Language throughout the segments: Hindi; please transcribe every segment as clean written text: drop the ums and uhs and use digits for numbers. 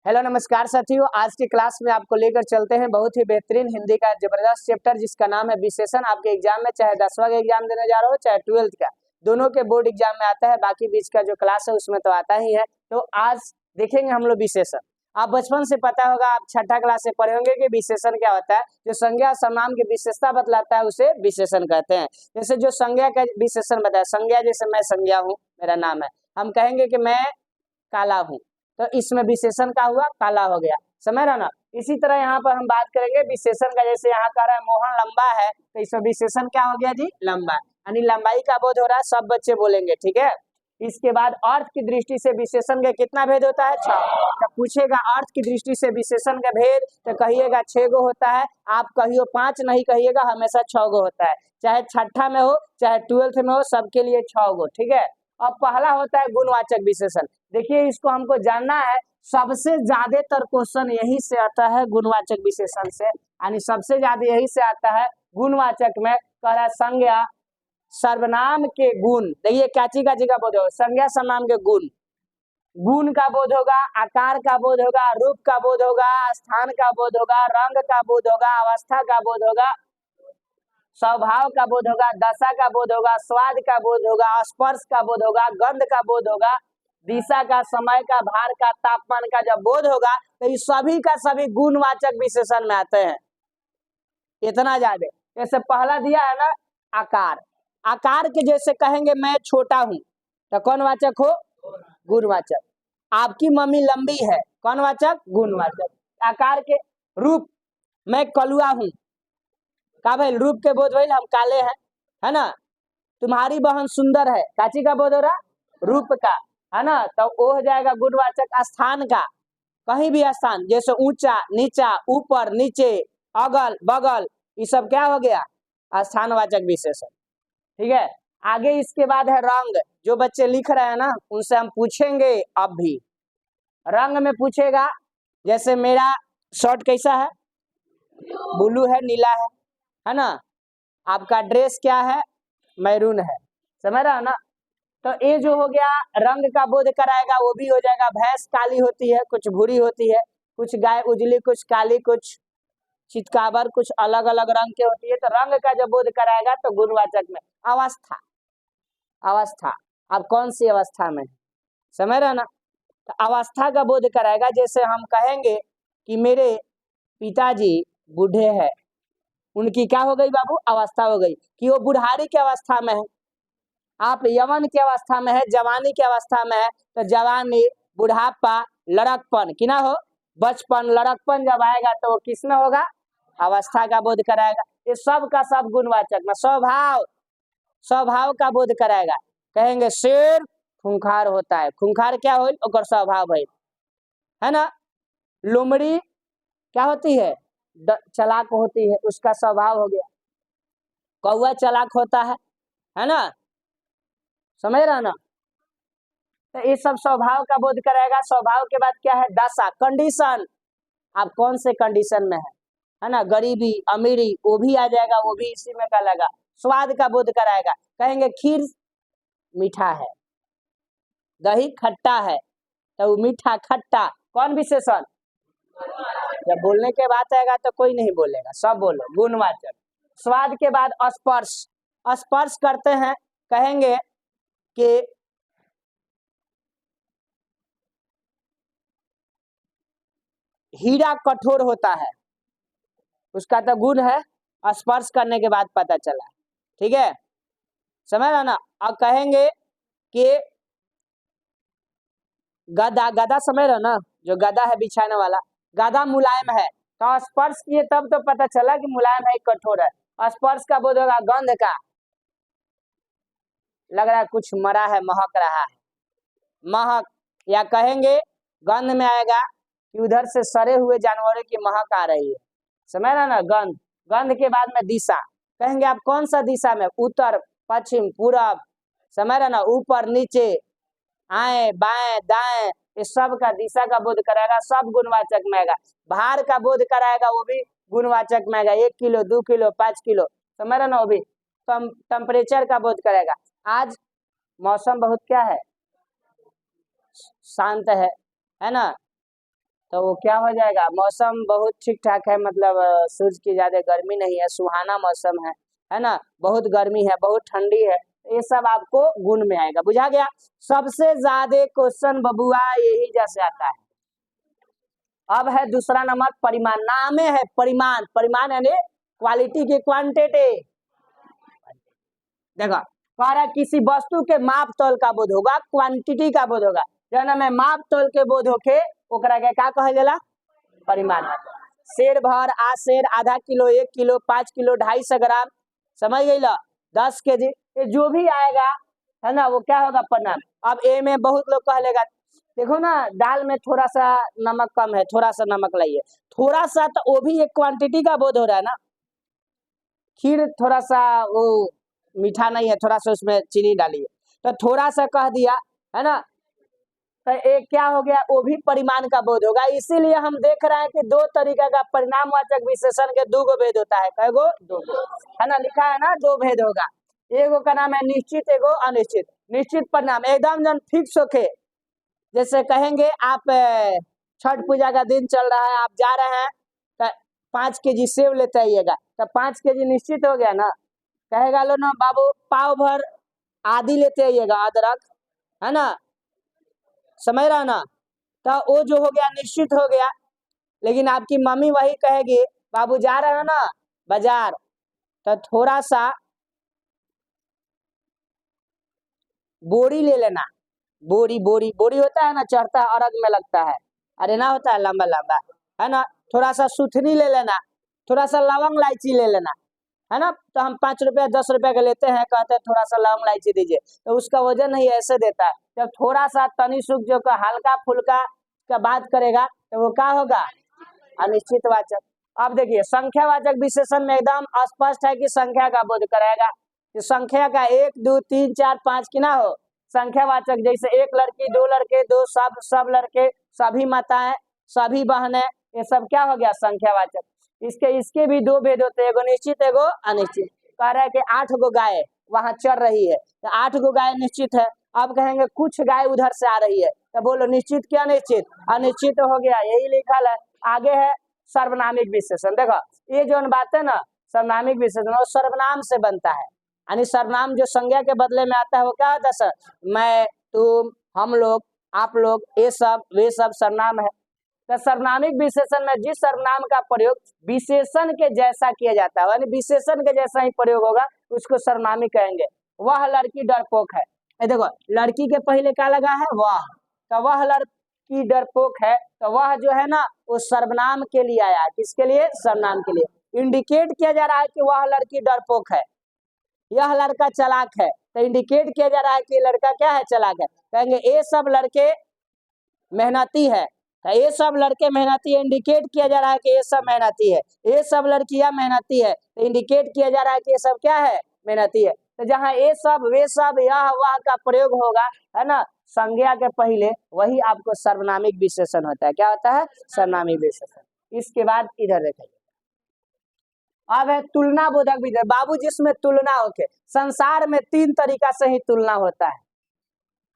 हेलो नमस्कार साथियों, आज की क्लास में आपको लेकर चलते हैं बहुत ही बेहतरीन हिंदी का जबरदस्त चैप्टर जिसका नाम है विशेषण। आपके एग्जाम में चाहे 10वां का एग्जाम देने जा रहे हो चाहे 12th का, दोनों के बोर्ड एग्जाम में आता है। बाकी बीच का जो क्लास है उसमें तो आता ही है। तो आज देखेंगे हम लोग विशेषण। आप बचपन से पता होगा, आप छठा क्लास से पढ़े होंगे कि विशेषण क्या होता है। जो संज्ञा सर्वनाम की विशेषता बतलाता है उसे विशेषण कहते हैं। जैसे जो संज्ञा का विशेषण बताया, संज्ञा जैसे मैं संज्ञा हूँ, मेरा नाम है, हम कहेंगे कि मैं काला हूँ, तो इसमें विशेषण का हुआ काला हो गया। समझ रहा ना। इसी तरह यहाँ पर हम बात करेंगे विशेषण का। जैसे यहाँ कह रहा है मोहन लंबा है, तो इसमें विशेषण क्या हो गया जी? लंबा। यानी लंबाई का बोध हो रहा है, सब बच्चे बोलेंगे, ठीक है। इसके बाद अर्थ की दृष्टि से विशेषण का कितना भेद होता है? 6। तो पूछेगा अर्थ की दृष्टि से विशेषण का भेद, तो कहिएगा 6 गो होता है। आप कहियो 5 नहीं कहिएगा, हमेशा 6 गो होता है। चाहे छठा में हो चाहे 12th में हो, सबके लिए 6 गो, ठीक है। अब पहला होता है गुणवाचक विशेषण। देखिए इसको हमको जानना है। सबसे ज्यादातर क्वेश्चन यही से आता है, गुणवाचक विशेषण से। यानी सबसे ज्यादा यही से आता है गुणवाचक में। कह रहा है संज्ञा सर्वनाम के गुण। देखिए क्या चीज का बोध होगा? संज्ञा सर्वनाम के गुण। गुण का बोध होगा, आकार का बोध होगा, रूप का बोध होगा, स्थान का बोध होगा, रंग का बोध होगा, अवस्था का बोध होगा, स्वभाव का बोध होगा, दशा का बोध होगा, स्वाद का बोध होगा, स्पर्श का बोध होगा, गंध का बोध होगा, दिशा का, समय का, भार का, तापमान का जब बोध होगा, तो ये सभी का सभी गुणवाचक विशेषण में आते हैं। इतना ज्यादा। जैसे पहला दिया है ना आकार। आकार के जैसे कहेंगे मैं छोटा हूं, तो कौन वाचक हो? गुणवाचक। आपकी मम्मी लंबी है, कौन वाचक? गुणवाचक। आकार के। रूप, मैं कलुआ हूं, का भाई रूप के बोध भाई हम काले हैं, है ना। तुम्हारी बहन सुंदर है, काची का बोध हो रहा? रूप का, है ना। तो वो हो जाएगा गुणवाचक। स्थान का, कहीं भी स्थान, जैसे ऊंचा नीचा, ऊपर नीचे, अगल बगल, ये सब क्या हो गया? स्थानवाचक विशेषण, ठीक है। आगे इसके बाद है रंग। जो बच्चे लिख रहे हैं ना उनसे हम पूछेंगे अब भी। रंग में पूछेगा, जैसे मेरा शर्ट कैसा है? ब्लू है, नीला है ना। आपका ड्रेस क्या है? मैरून है। समझ रहा है ना। तो ये जो हो गया रंग का बोध कराएगा, वो भी हो जाएगा। भैंस काली होती है, कुछ भूरी होती है, कुछ गाय उजली, कुछ काली, कुछ चितकाबर, कुछ अलग अलग रंग के होती है। तो रंग का जब बोध कराएगा तो गुणवाचक में। अवस्था, अवस्था, आप कौन सी अवस्था में? समझ रहे ना। तो अवस्था का बोध कराएगा। जैसे हम कहेंगे कि मेरे पिताजी बूढ़े हैं, उनकी क्या हो गई बाबू? अवस्था हो गई, कि वो बुढ़ारी की अवस्था में है। आप यवन की अवस्था में है, जवानी की अवस्था में है, तो जवानी, बुढ़ापा, लड़कपन, कि ना हो बचपन, लड़कपन जब आएगा तो वो किस में होगा? अवस्था का बोध कराएगा। ये सब का सब गुणवाचक में। स्वभाव, स्वभाव का बोध कराएगा। कहेंगे शेर खूंखार होता है, खूंखार क्या हो? ओकर स्वभाव है ना। लोमड़ी क्या होती है? चालाक होती है, उसका स्वभाव हो गया। कौवा चालाक होता है ना। समझ रहा ना। तो ये सब स्वभाव का बोध कराएगा। स्वभाव के बाद क्या है? दशा, कंडीशन। आप कौन से कंडीशन में है ना। गरीबी, अमीरी, वो भी आ जाएगा, वो भी इसी में का लगा। स्वाद का बोध कराएगा। कहेंगे खीर मीठा है, दही खट्टा है, तो मीठा खट्टा कौन विशेषण? जब बोलने के बाद आएगा तो कोई नहीं बोलेगा, सब बोलो, गुणवाचक। स्वाद के बाद स्पर्श, स्पर्श करते हैं। कहेंगे कि हीरा कठोर होता है, उसका तो गुण है, स्पर्श करने के बाद पता चला, ठीक है। समझ रहा ना। अब कहेंगे कि गदा, गदा समझ रहा ना, जो गदा है बिछाने वाला, गदा मुलायम है। तो स्पर्श किए तब तो पता चला कि मुलायम है, कठोर है। स्पर्श का बोध होगा। गंध का, लग रहा है कुछ मरा है, महक रहा है, महक। या कहेंगे गंध में आएगा कि उधर से सड़े हुए जानवरों की महक आ रही है। समझ रहा ना। गंध, गंध के बाद में दिशा। कहेंगे आप कौन सा दिशा में? उत्तर, पश्चिम, पूरब। समझ रहा ना। ऊपर नीचे, आए बाएं दाएं, इस सब का दिशा का बोध कराएगा। सब गुणवाचक में आएगा। भार का बोध कराएगा, वो भी गुणवाचक में आएगा। 1 किलो, 2 किलो, 5 किलो। समझ रहा ना। वो भी टेम्परेचर का बोध कराएगा। आज मौसम बहुत क्या है? शांत है ना। तो वो क्या हो जाएगा, मौसम बहुत ठीक ठाक है, मतलब सूरज की ज्यादा गर्मी नहीं है, सुहाना मौसम है ना, बहुत गर्मी है, बहुत ठंडी है, ये सब आपको गुण में आएगा। बुझा गया। सबसे ज्यादा क्वेश्चन बबुआ यही जैसे आता है। अब है दूसरा नंबर परिमाण। नामे है परिमाण, परिमाण यानी क्वालिटी की क्वांटिटी। देखो कह रहा किसी वस्तु के माप तौल का बोध होगा, क्वांटिटी का बोध होगा। जो ना मैं माप तौल के बोध होके ओकरा के क्या कहे जाला, परिमाण। शेर भर, आ शेर, आधा किलो, 1 किलो, 5 किलो, 250 ग्राम, समझ गई ला, 10 केजी, ये जो भी आएगा है ना वो क्या होगा परिमाण। अब ए में बहुत लोग कह लेगा देखो ना दाल में थोड़ा सा नमक कम है, थोड़ा सा नमक लाइए, थोड़ा सा तो वो भी एक क्वांटिटी का बोध हो रहा है ना। खीर थोड़ा सा वो मीठा नहीं है, थोड़ा सा उसमें चीनी डालिए, तो थोड़ा सा कह दिया है ना, तो एक क्या हो गया, वो भी परिमाण का बोध होगा। इसीलिए हम देख रहे हैं कि दो तरीके का परिणामवाचक विशेषण के दो गो भेद होता है। कै गो, दो गो, है ना, लिखा है ना, दो भेद होगा। एगो का नाम है निश्चित, एगो अनिश्चित। निश्चित परिणाम एकदम जन फिक्स होके, जैसे कहेंगे आप छठ पूजा का दिन चल रहा है, आप जा रहे हैं तो 5 केजी सेव लेते आइएगा, तो 5 केजी निश्चित हो गया ना। कहेगा लो ना बाबू पाव भर आदि लेते आइएगा अदरक, है ना, समझ रहा ना, तो वो जो हो गया निश्चित हो गया। लेकिन आपकी मम्मी वही कहेगी बाबू जा रहे हो ना बाजार, तो थोड़ा सा बोरी ले लेना। बोरी बोरी बोरी होता है ना, चढ़ता है अर्घ में लगता है, अरे ना होता है लंबा लंबा, है ना। थोड़ा सा सुथनी ले लेना, थोड़ा सा लवंग इलायची ले लेना, है ना। तो हम 5 रुपया 10 रुपया के लेते हैं, कहते हैं थोड़ा सा लवंग इलायची दीजिए, तो उसका वजन ही ऐसे देता है। जब थोड़ा सा तनी सुख जो का हल्का फुल्का का बात करेगा तो वो क्या होगा, अनिश्चित वाचक। अब देखिए संख्यावाचक विशेषण में एकदम स्पष्ट है कि संख्या का बोध कराएगा, कि संख्या का 1 2 3 4 5 की ना हो। संख्यावाचक जैसे एक लड़की, दो लड़के, दो सब लड़के, सभी माताएं, सभी बहनें, ये सब क्या हो गया संख्यावाचक। इसके भी दो भेद होते हैं, एगो निश्चित एगो अनिश्चित। कह रहा है कि 8 गो गाय वहां चढ़ रही है, तो 8 गो गाय निश्चित है। अब कहेंगे कुछ गाय उधर से आ रही है, तो बोलो निश्चित क्या अनिश्चित, अनिश्चित हो गया, यही लिखा है। आगे है सर्वनामिक विशेषण। देखो ये जो बात है ना, सर्वनामिक विशेषण वो सर्वनाम से बनता है, यानी सर्वनाम जो संज्ञा के बदले में आता है वो क्या होता है सर, मैं, तुम, हम लोग, आप लोग, ये सब वे सब सर्वनाम है। तो सर्वनामिक विशेषण में जिस सर्वनाम का प्रयोग विशेषण के जैसा किया जाता है, यानी विशेषण के जैसा ही प्रयोग होगा, उसको सर्वनामिक कहेंगे। वह लड़की डरपोक है, देखो लड़की के पहले क्या लगा है वह, तो वह लड़की डरपोक है, तो वह जो है ना वो सर्वनाम के लिए आया है। किसके लिए, सर्वनाम के लिए। इंडिकेट किया जा रहा है कि वह लड़की डरपोक है, यह लड़का चालाक है, तो इंडिकेट किया जा रहा है कि लड़का क्या है, चालाक है। कहेंगे ये सब लड़के मेहनती है, तो ये सब लड़के मेहनती है, इंडिकेट किया जा रहा है कि ये सब मेहनती है। ये सब लड़कियां मेहनती है, तो इंडिकेट किया जा रहा है कि ये सब क्या है, मेहनती है। तो जहाँ ये सब वे सब यह वह का प्रयोग होगा, है ना, संज्ञा के पहले, वही आपको सर्वनामिक विशेषण होता है। क्या होता है, सर्वनामिक विशेषण। इसके बाद इधर देखिए, अब है तुलना बोधक विशेषण। बाबू जिसमें तुलना होके, संसार में 3 तरीका से ही तुलना होता है।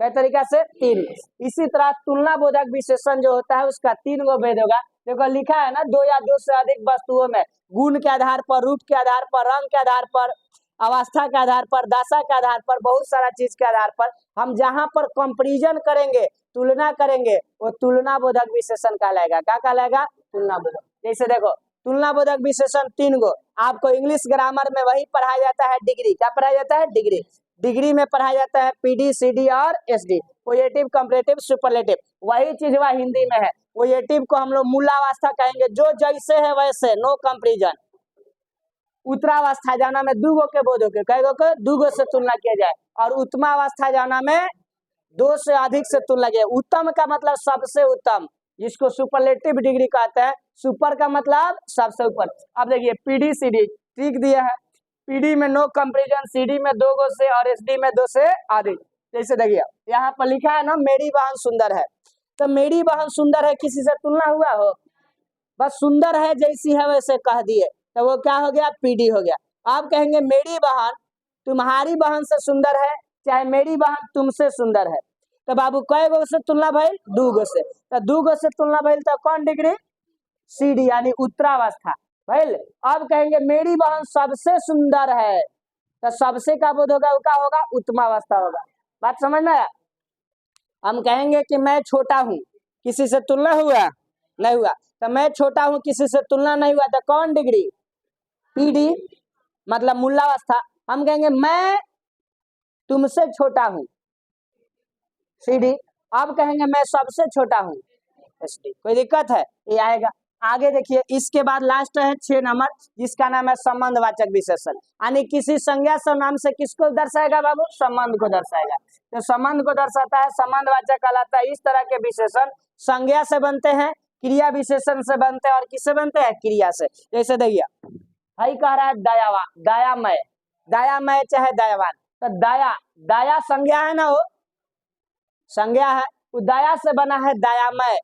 कई तरीका से, 3। इसी तरह तुलना बोधक विशेषण जो होता है उसका 3 गो भेद होगा। देखो लिखा है ना, 2 या 2 से अधिक वस्तुओं में गुण के आधार पर, रूप के आधार पर, रंग के आधार पर, अवस्था के आधार पर, दशा के आधार पर, बहुत सारा चीज के आधार पर हम जहां पर कंपैरिजन करेंगे, तुलना करेंगे, वो तुलना बोधक विशेषण कहलाएगा। क्या कहलाएगा, तुलना बोधक। जैसे देखो तुलना बोधक विशेषण 3 गो आपको इंग्लिश ग्रामर में वही पढ़ाया जाता है, डिग्री। क्या पढ़ाया जाता है, डिग्री। डिग्री में पढ़ाया जाता है पीडी, सीडी और एसडी, पॉजिटिव, कंपैरेटिव, सुपरलेटिव। वही चीज वह हिंदी में है। पॉजिटिव को हम लोग मूलावस्था कहेंगे, जो जैसे है वैसे, नो कंपैरिजन। उत्तरावस्था जाना में 2 गो के बोधों के, कई गो के, 2 गो से तुलना किया जाए। और उत्तमावस्था जाना में 2 से अधिक से तुलना किया। उत्तम का मतलब सबसे उत्तम, जिसको सुपरलेटिव डिग्री कहते हैं। सुपर का मतलब सबसे ऊपर। अब देखिए पीडी सीडी ठीक दिया है, पीडी में नो कंपैरिजन, सीडी में 2 गो से और एसडी में 2 से अधिक। जैसे देखिए यहाँ पर लिखा है ना, मेरी बहन सुंदर है, तो मेरी बहन सुंदर है किसी से तुलना हुआ हो, बस सुंदर है जैसी है वैसे कह दिए, तो वो क्या हो गया, पीडी हो गया। आप कहेंगे मेरी बहन तुम्हारी बहन से सुंदर है, चाहे मेरी बहन तुमसे सुंदर है, तो बाबू कई गो से तुलना भइल, 2 गो से, तो 2 गो से तुलना भइल तो कौन डिग्री, CD यानी उत्तरावस्था भइल। अब कहेंगे मेरी बहन सबसे सुंदर है, तो सबसे का बोध होगा, वो क्या होगा, उत्तमावस्था होगा। बात समझ में आया। हम कहेंगे कि मैं छोटा हूँ, किसी से तुलना हुआ नहीं हुआ, तो मैं छोटा हूँ किसी से तुलना नहीं हुआ, तो कौन डिग्री, PD मतलब मूलावस्था। हम कहेंगे मैं तुमसे छोटा हूँ, CD। अब कहेंगे मैं सबसे छोटा हूँ, SD। कोई दिक्कत है, ये आएगा। आगे देखिए, इसके बाद लास्ट है 6 नंबर, जिसका नाम है संबंधवाचक विशेषण, यानी किसी संज्ञा सर्वनाम से किसको दर्शाएगा बाबू, संबंध को दर्शाएगा। तो संबंध को दर्शाता है, संबंधवाचक कहलाता है। इस तरह के विशेषण संज्ञा से बनते हैं, क्रिया विशेषण से बनते हैं, और किससे बनते हैं, क्रिया से। जैसे देखिए भाई कह रहा है दयावान, दयामय, दयामय चाहे दयावान, तो दया, दया संज्ञा है ना, वो संज्ञा है, वो दया से बना है दयामय,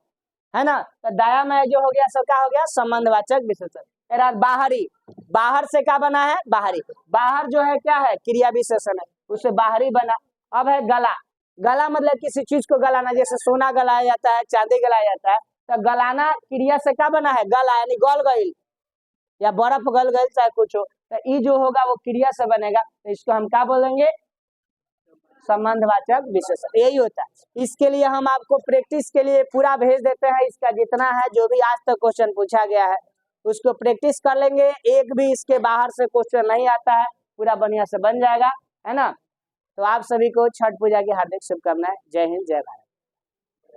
है ना। तो दयामय जो हो गया सब क्या हो गया, संबंधवाचक विशेषण। बाहरी, बाहर से क्या बना है, बाहरी, बाहर जो है क्या है, क्रिया विशेषण है, उससे बाहरी बना। अब है गला, गला मतलब किसी चीज को गलाना, जैसे सोना गलाया जाता है, चांदी गलाया जाता है, तो गलाना क्रिया से क्या बना है, गला यानी गल गईल, या बर्फ गल गईल, चाहे कुछ हो, तो ई जो होगा वो क्रिया से बनेगा, तो इसको हम क्या बोलेंगे, संबंधवाचक विशेषण। यही होता है। इसके लिए हम आपको प्रैक्टिस के लिए पूरा भेज देते हैं, इसका जितना है, जो भी आज तक क्वेश्चन पूछा गया है उसको प्रैक्टिस कर लेंगे, एक भी इसके बाहर से क्वेश्चन नहीं आता है, पूरा बढ़िया से बन जाएगा, है ना। तो आप सभी को छठ पूजा की हार्दिक शुभकामनाएं। जय हिंद, जय भारत।